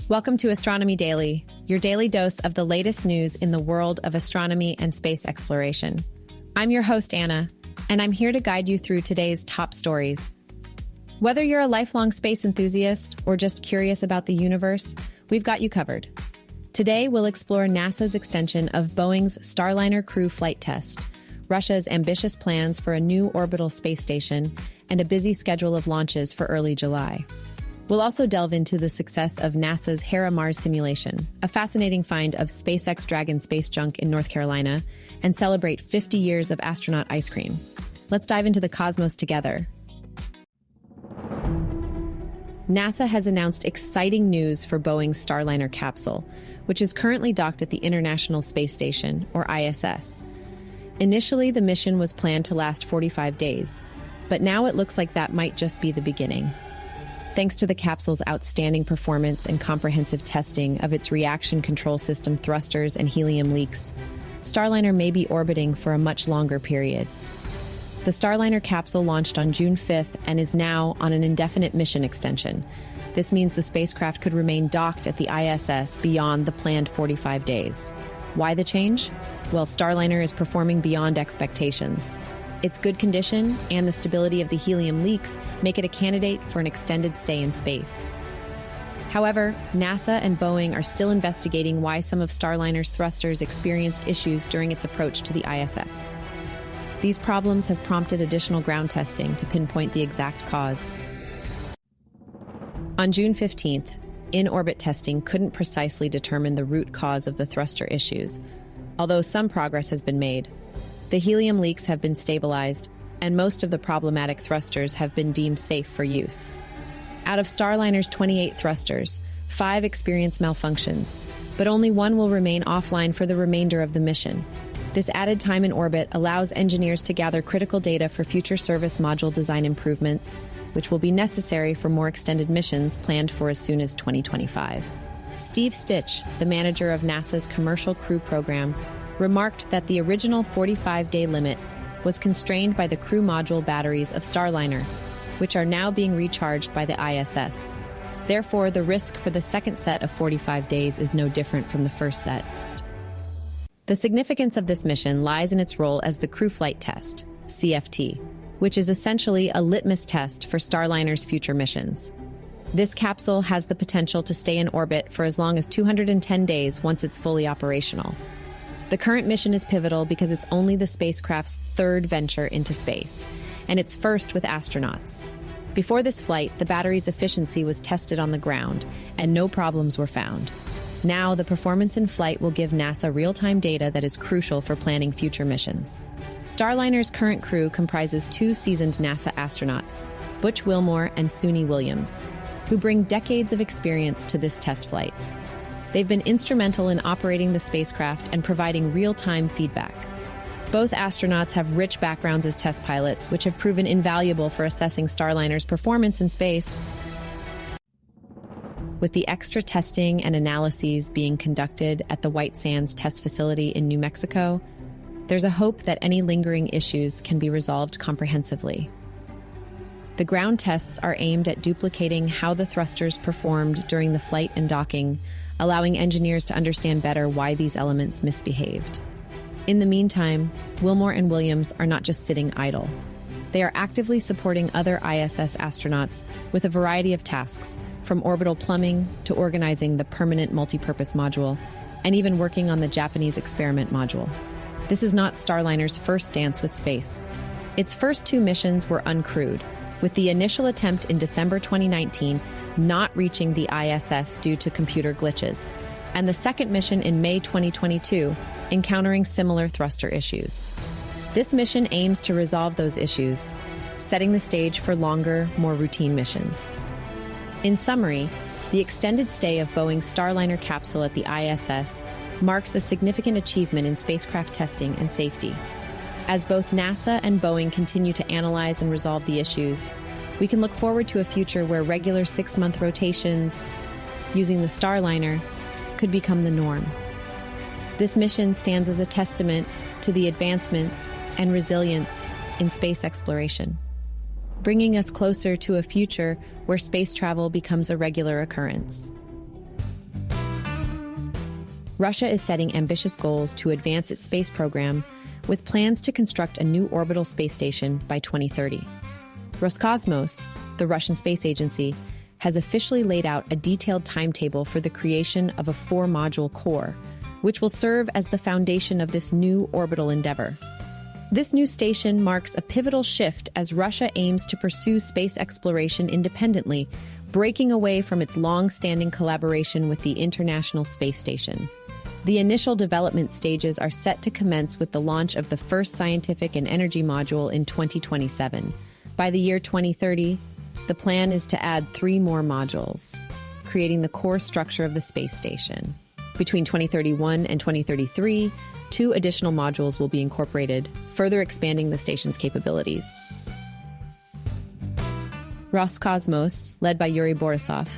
Welcome to Astronomy Daily, your daily dose of the latest news in the world of astronomy and space exploration. I'm your host, Anna, and I'm here to guide you through today's top stories. Whether you're a lifelong space enthusiast or just curious about the universe, we've got you covered. Today, we'll explore NASA's extension of Boeing's Starliner crew flight test, Russia's ambitious plans for a new orbital space station, and a busy schedule of launches for early July. We'll also delve into the success of NASA's Hera Mars simulation, a fascinating find of SpaceX Dragon space junk in North Carolina, and celebrate 50 years of astronaut ice cream. Let's dive into the cosmos together. NASA has announced exciting news for Boeing's Starliner capsule, which is currently docked at the International Space Station, or ISS. Initially, the mission was planned to last 45 days, but now it looks like that might just be the beginning. Thanks to the capsule's outstanding performance and comprehensive testing of its reaction control system thrusters and helium leaks, Starliner may be orbiting for a much longer period. The Starliner capsule launched on June 5th and is now on an indefinite mission extension. This means the spacecraft could remain docked at the ISS beyond the planned 45 days. Why the change? Well, Starliner is performing beyond expectations. Its good condition and the stability of the helium leaks make it a candidate for an extended stay in space. However, NASA and Boeing are still investigating why some of Starliner's thrusters experienced issues during its approach to the ISS. These problems have prompted additional ground testing to pinpoint the exact cause. On June 15th, in-orbit testing couldn't precisely determine the root cause of the thruster issues, although some progress has been made. The helium leaks have been stabilized, and most of the problematic thrusters have been deemed safe for use. Out of Starliner's 28 thrusters, 5 experience malfunctions, but only 1 will remain offline for the remainder of the mission. This added time in orbit allows engineers to gather critical data for future service module design improvements, which will be necessary for more extended missions planned for as soon as 2025. Steve Stitch, the manager of NASA's Commercial Crew Program, remarked that the original 45-day limit was constrained by the crew module batteries of Starliner, which are now being recharged by the ISS. Therefore, the risk for the second set of 45 days is no different from the first set. The significance of this mission lies in its role as the crew flight test, CFT, which is essentially a litmus test for Starliner's future missions. This capsule has the potential to stay in orbit for as long as 210 days once it's fully operational. The current mission is pivotal because it's only the spacecraft's third venture into space, and its first with astronauts. Before this flight, the battery's efficiency was tested on the ground, and no problems were found. Now, the performance in flight will give NASA real-time data that is crucial for planning future missions. Starliner's current crew comprises 2 seasoned NASA astronauts, Butch Wilmore and Suni Williams, who bring decades of experience to this test flight. They've been instrumental in operating the spacecraft and providing real-time feedback. Both astronauts have rich backgrounds as test pilots, which have proven invaluable for assessing Starliner's performance in space. With the extra testing and analyses being conducted at the White Sands Test Facility in New Mexico, there's a hope that any lingering issues can be resolved comprehensively. The ground tests are aimed at duplicating how the thrusters performed during the flight and docking, allowing engineers to understand better why these elements misbehaved. In the meantime, Wilmore and Williams are not just sitting idle. They are actively supporting other ISS astronauts with a variety of tasks, from orbital plumbing to organizing the permanent multipurpose module, and even working on the Japanese experiment module. This is not Starliner's first dance with space. Its first 2 missions were uncrewed, with the initial attempt in December 2019 not reaching the ISS due to computer glitches, and the second mission in May 2022 encountering similar thruster issues. This mission aims to resolve those issues, setting the stage for longer, more routine missions. In summary, the extended stay of Boeing's Starliner capsule at the ISS marks a significant achievement in spacecraft testing and safety. As both NASA and Boeing continue to analyze and resolve the issues, we can look forward to a future where regular 6-month rotations using the Starliner could become the norm. This mission stands as a testament to the advancements and resilience in space exploration, bringing us closer to a future where space travel becomes a regular occurrence. Russia is setting ambitious goals to advance its space program, with plans to construct a new orbital space station by 2030. Roscosmos, the Russian space agency, has officially laid out a detailed timetable for the creation of a 4-module core, which will serve as the foundation of this new orbital endeavor. This new station marks a pivotal shift as Russia aims to pursue space exploration independently, breaking away from its long-standing collaboration with the International Space Station. The initial development stages are set to commence with the launch of the first scientific and energy module in 2027. By the year 2030, the plan is to add 3 more modules, creating the core structure of the space station. Between 2031 and 2033, 2 additional modules will be incorporated, further expanding the station's capabilities. Roscosmos, led by Yuri Borisov,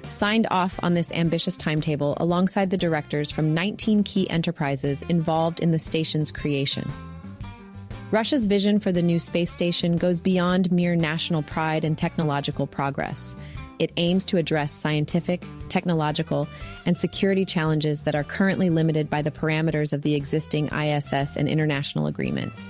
signed off on this ambitious timetable alongside the directors from 19 key enterprises involved in the station's creation. Russia's vision for the new space station goes beyond mere national pride and technological progress. It aims to address scientific, technological, and security challenges that are currently limited by the parameters of the existing ISS and international agreements.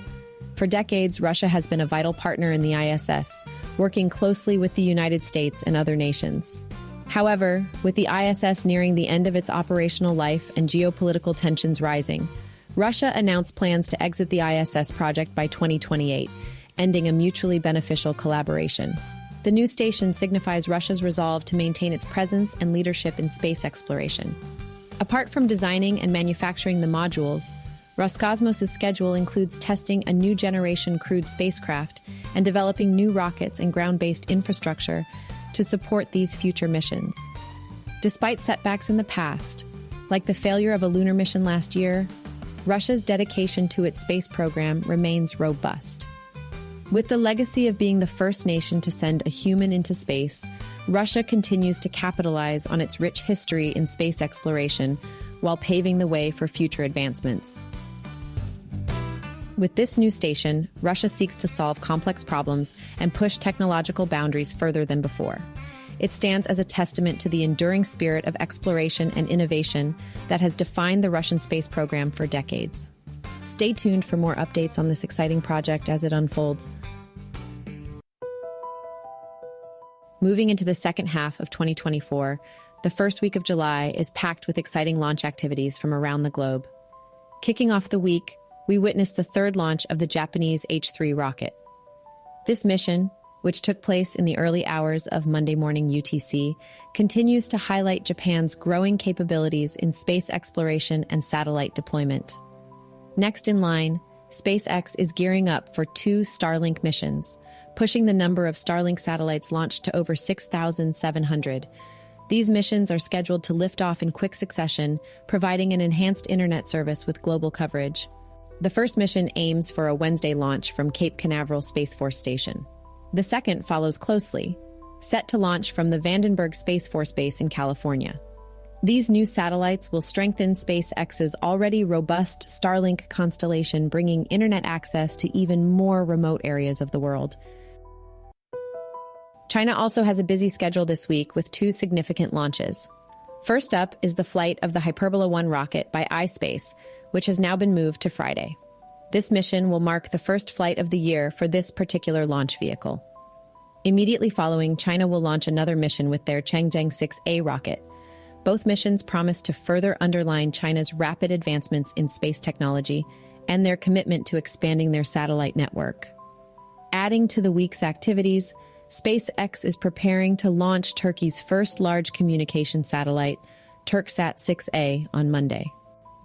For decades, Russia has been a vital partner in the ISS, working closely with the United States and other nations. However, with the ISS nearing the end of its operational life and geopolitical tensions rising, Russia announced plans to exit the ISS project by 2028, ending a mutually beneficial collaboration. The new station signifies Russia's resolve to maintain its presence and leadership in space exploration. Apart from designing and manufacturing the modules, Roscosmos' schedule includes testing a new generation crewed spacecraft and developing new rockets and ground-based infrastructure to support these future missions. Despite setbacks in the past, like the failure of a lunar mission last year, Russia's dedication to its space program remains robust. With the legacy of being the first nation to send a human into space, Russia continues to capitalize on its rich history in space exploration while paving the way for future advancements. With this new station, Russia seeks to solve complex problems and push technological boundaries further than before. It stands as a testament to the enduring spirit of exploration and innovation that has defined the Russian space program for decades. Stay tuned for more updates on this exciting project as it unfolds. Moving into the second half of 2024, the first week of July is packed with exciting launch activities from around the globe. Kicking off the week, we witnessed the 3rd launch of the Japanese H3 rocket. This mission, which took place in the early hours of Monday morning UTC, continues to highlight Japan's growing capabilities in space exploration and satellite deployment. Next in line, SpaceX is gearing up for 2 Starlink missions, pushing the number of Starlink satellites launched to over 6,700. These missions are scheduled to lift off in quick succession, providing an enhanced internet service with global coverage. The first mission aims for a Wednesday launch from Cape Canaveral Space Force Station. The second follows closely, set to launch from the Vandenberg Space Force Base in California. These new satellites will strengthen SpaceX's already robust Starlink constellation, bringing internet access to even more remote areas of the world. China also has a busy schedule this week with 2 significant launches. First up is the flight of the Hyperbola 1 rocket by iSpace, which has now been moved to Friday. This mission will mark the first flight of the year for this particular launch vehicle. Immediately following, China will launch another mission with their Chang'e 6A rocket. Both missions promise to further underline China's rapid advancements in space technology and their commitment to expanding their satellite network. Adding to the week's activities, SpaceX is preparing to launch Turkey's first large communication satellite, Turksat 6A, on Monday.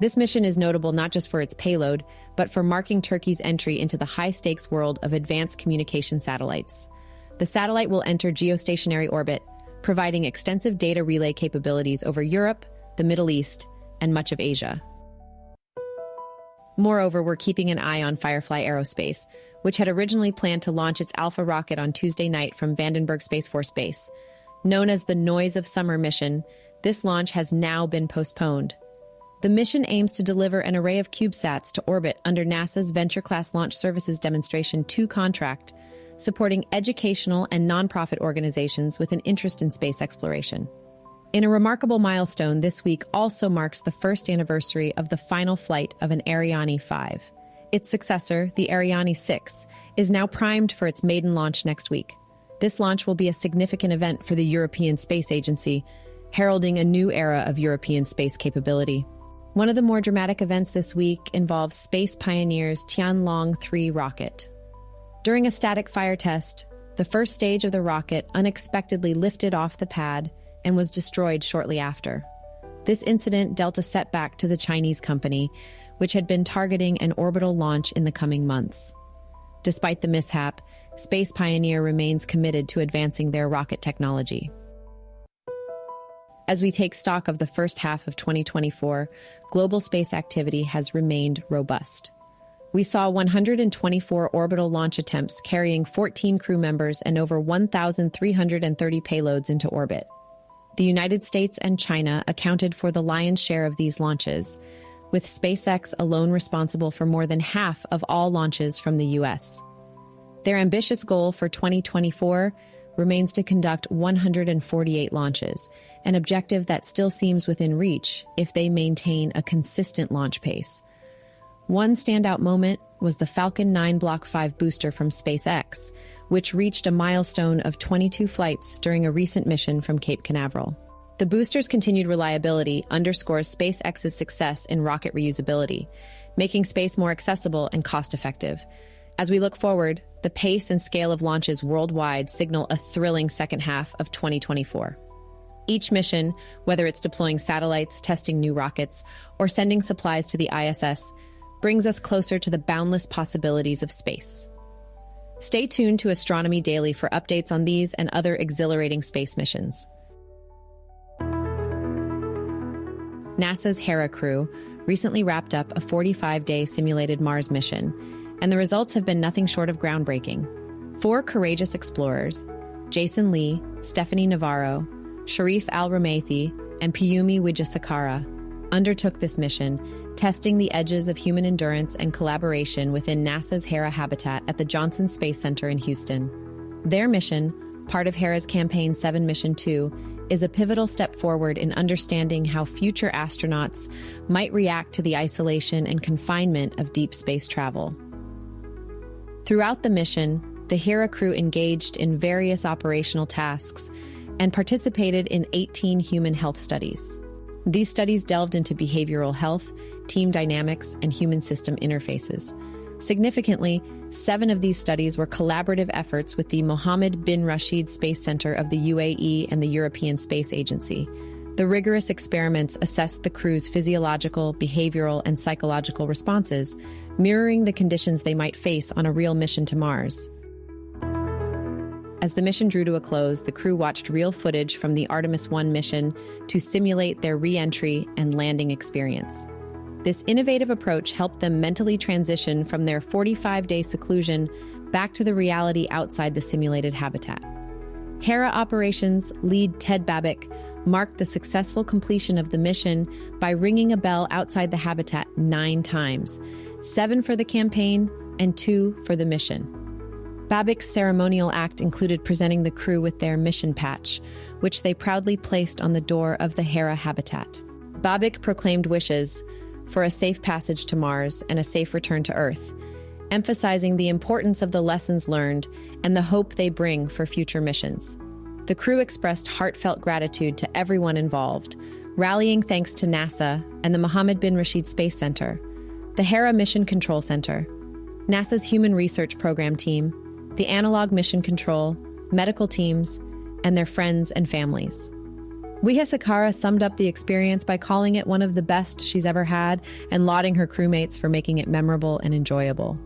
This mission is notable not just for its payload, but for marking Turkey's entry into the high-stakes world of advanced communication satellites. The satellite will enter geostationary orbit, providing extensive data relay capabilities over Europe, the Middle East, and much of Asia. Moreover, we're keeping an eye on Firefly Aerospace, which had originally planned to launch its Alpha rocket on Tuesday night from Vandenberg Space Force Base. Known as the Noise of Summer mission, this launch has now been postponed. The mission aims to deliver an array of CubeSats to orbit under NASA's Venture Class Launch Services Demonstration 2 contract, supporting educational and nonprofit organizations with an interest in space exploration. In a remarkable milestone, this week also marks the first anniversary of the final flight of an Ariane 5. Its successor, the Ariane 6, is now primed for its maiden launch next week. This launch will be a significant event for the European Space Agency, heralding a new era of European space capability. One of the more dramatic events this week involves Space Pioneer's Tianlong 3 rocket. During a static fire test, the first stage of the rocket unexpectedly lifted off the pad and was destroyed shortly after. This incident dealt a setback to the Chinese company, which had been targeting an orbital launch in the coming months. Despite the mishap, Space Pioneer remains committed to advancing their rocket technology. As we take stock of the first half of 2024, global space activity has remained robust. We saw 124 orbital launch attempts carrying 14 crew members and over 1,330 payloads into orbit. The United States and China accounted for the lion's share of these launches, with SpaceX alone responsible for more than half of all launches from the US. Their ambitious goal for 2024 remains to conduct 148 launches, an objective that still seems within reach if they maintain a consistent launch pace. One standout moment was the Falcon 9 Block 5 booster from SpaceX, which reached a milestone of 22 flights during a recent mission from Cape Canaveral. The booster's continued reliability underscores SpaceX's success in rocket reusability, making space more accessible and cost-effective. As we look forward, the pace and scale of launches worldwide signal a thrilling second half of 2024. Each mission, whether it's deploying satellites, testing new rockets, or sending supplies to the ISS, brings us closer to the boundless possibilities of space. Stay tuned to Astronomy Daily for updates on these and other exhilarating space missions. NASA's Hera crew recently wrapped up a 45-day simulated Mars mission, and the results have been nothing short of groundbreaking. 4 courageous explorers, Jason Lee, Stephanie Navarro, Sharif Al-Ramaithi, and Piyumi Wijesakara, undertook this mission, testing the edges of human endurance and collaboration within NASA's Hera habitat at the Johnson Space Center in Houston. Their mission, part of Hera's Campaign 7 Mission 2, is a pivotal step forward in understanding how future astronauts might react to the isolation and confinement of deep space travel. Throughout the mission, the Hera crew engaged in various operational tasks and participated in 18 human health studies. These studies delved into behavioral health, team dynamics, and human system interfaces. Significantly, 7 of these studies were collaborative efforts with the Mohammed bin Rashid Space Center of the UAE and the European Space Agency. The rigorous experiments assessed the crew's physiological, behavioral, and psychological responses, mirroring the conditions they might face on a real mission to Mars. As the mission drew to a close, the crew watched real footage from the Artemis 1 mission to simulate their re-entry and landing experience. This innovative approach helped them mentally transition from their 45-day seclusion back to the reality outside the simulated habitat. Hera Operations lead Ted Babbitt marked the successful completion of the mission by ringing a bell outside the habitat 9 times, 7 for the campaign and 2 for the mission. Babbitt's ceremonial act included presenting the crew with their mission patch, which they proudly placed on the door of the Hera habitat. Babbitt proclaimed wishes for a safe passage to Mars and a safe return to Earth, emphasizing the importance of the lessons learned and the hope they bring for future missions. The crew expressed heartfelt gratitude to everyone involved, rallying thanks to NASA and the Mohammed bin Rashid Space Center, the Hera Mission Control Center, NASA's Human Research Program team, the Analog Mission Control, medical teams, and their friends and families. Wijesakara summed up the experience by calling it one of the best she's ever had and lauding her crewmates for making it memorable and enjoyable.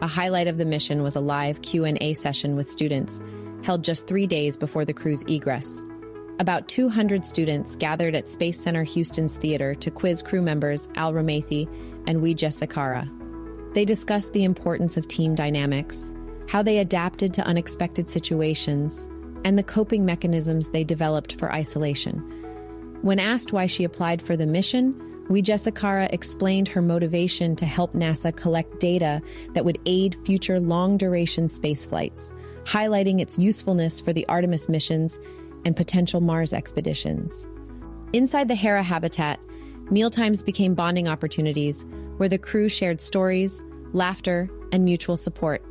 A highlight of the mission was a live Q&A session with students, held just 3 days before the crew's egress. About 200 students gathered at Space Center Houston's theater to quiz crew members Al-Ramaithi and Wijesakara. They discussed the importance of team dynamics, how they adapted to unexpected situations, and the coping mechanisms they developed for isolation. When asked why she applied for the mission, Wijesakara explained her motivation to help NASA collect data that would aid future long-duration space flights, highlighting its usefulness for the Artemis missions and potential Mars expeditions. Inside the Hera habitat, mealtimes became bonding opportunities where the crew shared stories, laughter, and mutual support.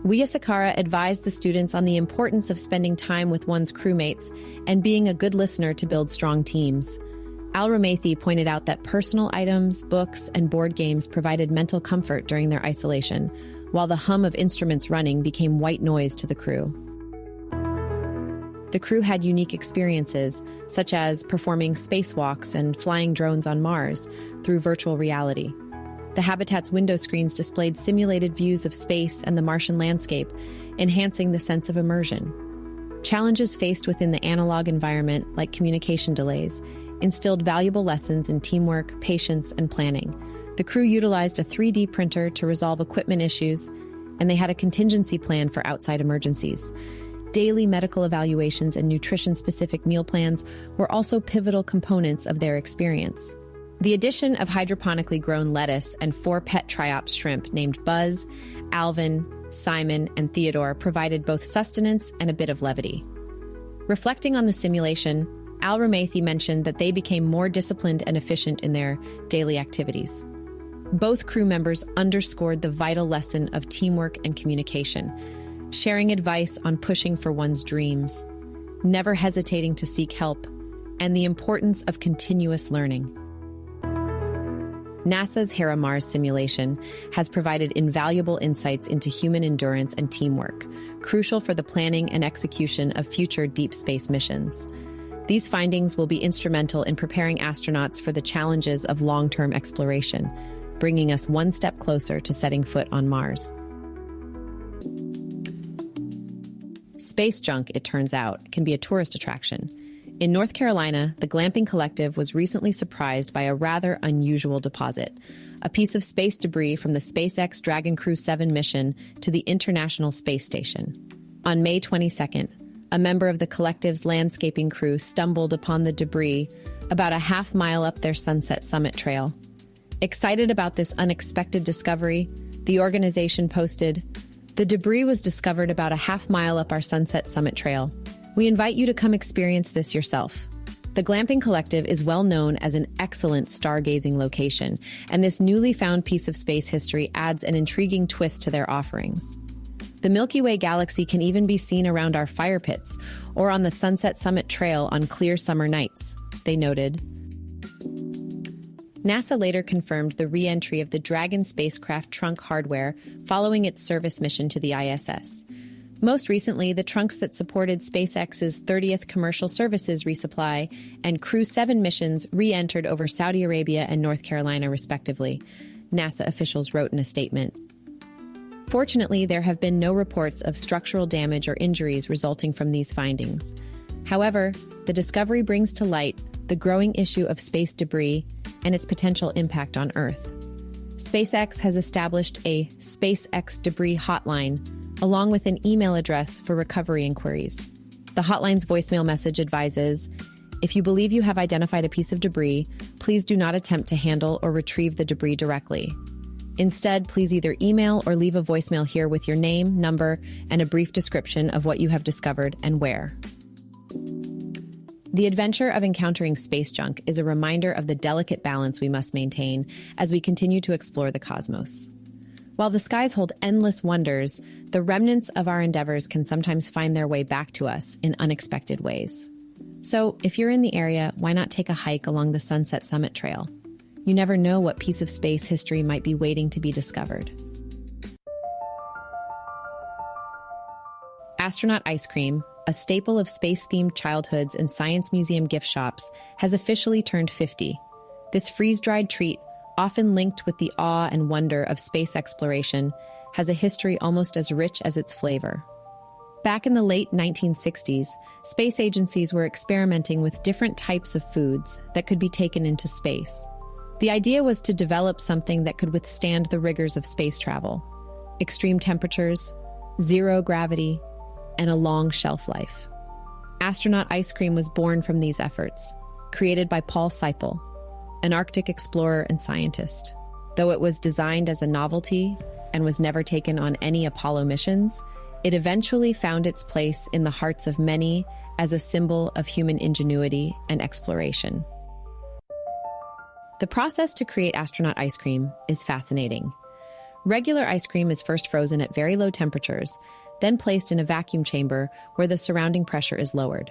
Sakara advised the students on the importance of spending time with one's crewmates and being a good listener to build strong teams. Al-Ramathi pointed out that personal items, books, and board games provided mental comfort during their isolation, while the hum of instruments running became white noise to the crew. The crew had unique experiences, such as performing spacewalks and flying drones on Mars through virtual reality. The habitat's window screens displayed simulated views of space and the Martian landscape, enhancing the sense of immersion. Challenges faced within the analog environment, like communication delays, instilled valuable lessons in teamwork, patience, and planning. The crew utilized a 3D printer to resolve equipment issues, and they had a contingency plan for outside emergencies. Daily medical evaluations and nutrition-specific meal plans were also pivotal components of their experience. The addition of hydroponically grown lettuce and 4 pet triops shrimp named Buzz, Alvin, Simon, and Theodore provided both sustenance and a bit of levity. Reflecting on the simulation, Al-Ramathi mentioned that they became more disciplined and efficient in their daily activities. Both crew members underscored the vital lesson of teamwork and communication, sharing advice on pushing for one's dreams, never hesitating to seek help, and the importance of continuous learning. NASA's Hera Mars simulation has provided invaluable insights into human endurance and teamwork, crucial for the planning and execution of future deep space missions. These findings will be instrumental in preparing astronauts for the challenges of long-term exploration, bringing us one step closer to setting foot on Mars. Space junk, it turns out, can be a tourist attraction. In North Carolina, the Glamping Collective was recently surprised by a rather unusual deposit, a piece of space debris from the SpaceX Dragon Crew 7 mission to the International Space Station. On May 22nd, a member of the collective's landscaping crew stumbled upon the debris about a half-mile up their Sunset Summit trail. Excited about this unexpected discovery, the organization posted, "The debris was discovered about a half-mile up our Sunset Summit trail. We invite you to come experience this yourself." The Glamping Collective is well known as an excellent stargazing location, and this newly found piece of space history adds an intriguing twist to their offerings. The Milky Way galaxy can even be seen around our fire pits or on the Sunset Summit Trail on clear summer nights, they noted. NASA later confirmed the re-entry of the Dragon spacecraft trunk hardware following its service mission to the ISS. Most recently, the trunks that supported SpaceX's 30th commercial services resupply and Crew 7 missions re-entered over Saudi Arabia and North Carolina, respectively, NASA officials wrote in a statement. Fortunately, there have been no reports of structural damage or injuries resulting from these findings. However, the discovery brings to light the growing issue of space debris and its potential impact on Earth. SpaceX has established a SpaceX debris hotline, along with an email address for recovery inquiries. The hotline's voicemail message advises, "If you believe you have identified a piece of debris, please do not attempt to handle or retrieve the debris directly. Instead, please either email or leave a voicemail here with your name, number, and a brief description of what you have discovered and where." The adventure of encountering space junk is a reminder of the delicate balance we must maintain as we continue to explore the cosmos. While the skies hold endless wonders, the remnants of our endeavors can sometimes find their way back to us in unexpected ways. So, if you're in the area, why not take a hike along the Sunset Summit Trail? You never know what piece of space history might be waiting to be discovered. Astronaut ice cream, a staple of space-themed childhoods and science museum gift shops, has officially turned 50. This freeze-dried treat, often linked with the awe and wonder of space exploration, has a history almost as rich as its flavor. Back in the late 1960s, space agencies were experimenting with different types of foods that could be taken into space. The idea was to develop something that could withstand the rigors of space travel: extreme temperatures, zero gravity, and a long shelf life. Astronaut ice cream was born from these efforts, created by Paul Seipel, an Arctic explorer and scientist. Though it was designed as a novelty and was never taken on any Apollo missions, It eventually found its place in the hearts of many as a symbol of human ingenuity and exploration. The process to create astronaut ice cream is fascinating. Regular ice cream is first frozen at very low temperatures, then placed in a vacuum chamber where the surrounding pressure is lowered.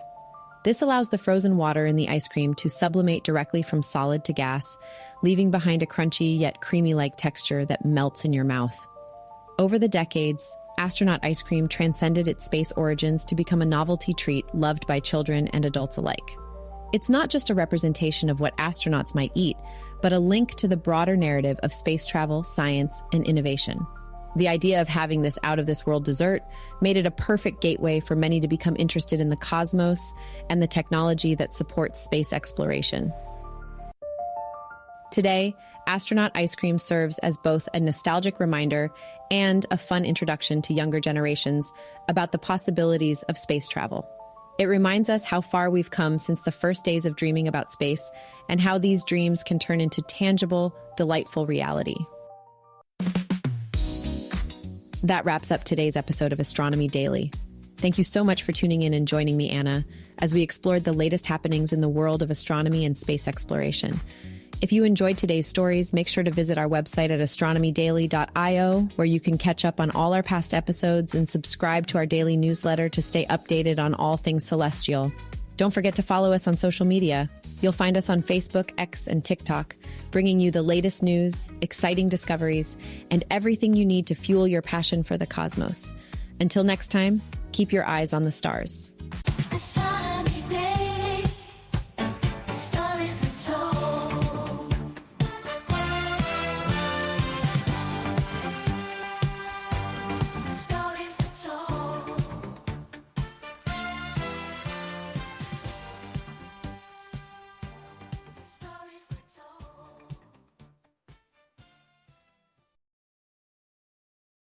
This allows the frozen water in the ice cream to sublimate directly from solid to gas, leaving behind a crunchy yet creamy-like texture that melts in your mouth. Over the decades, astronaut ice cream transcended its space origins to become a novelty treat loved by children and adults alike. It's not just a representation of what astronauts might eat, but a link to the broader narrative of space travel, science, and innovation. The idea of having this out-of-this-world dessert made it a perfect gateway for many to become interested in the cosmos and the technology that supports space exploration. Today, astronaut ice cream serves as both a nostalgic reminder and a fun introduction to younger generations about the possibilities of space travel. It reminds us how far we've come since the first days of dreaming about space and how these dreams can turn into tangible, delightful reality. That wraps up today's episode of Astronomy Daily. Thank you so much for tuning in and joining me, Anna, as we explored the latest happenings in the world of astronomy and space exploration. If you enjoyed today's stories, make sure to visit our website at astronomydaily.io, where you can catch up on all our past episodes and subscribe to our daily newsletter to stay updated on all things celestial. Don't forget to follow us on social media. You'll find us on Facebook, X, and TikTok, bringing you the latest news, exciting discoveries, and everything you need to fuel your passion for the cosmos. Until next time, keep your eyes on the stars.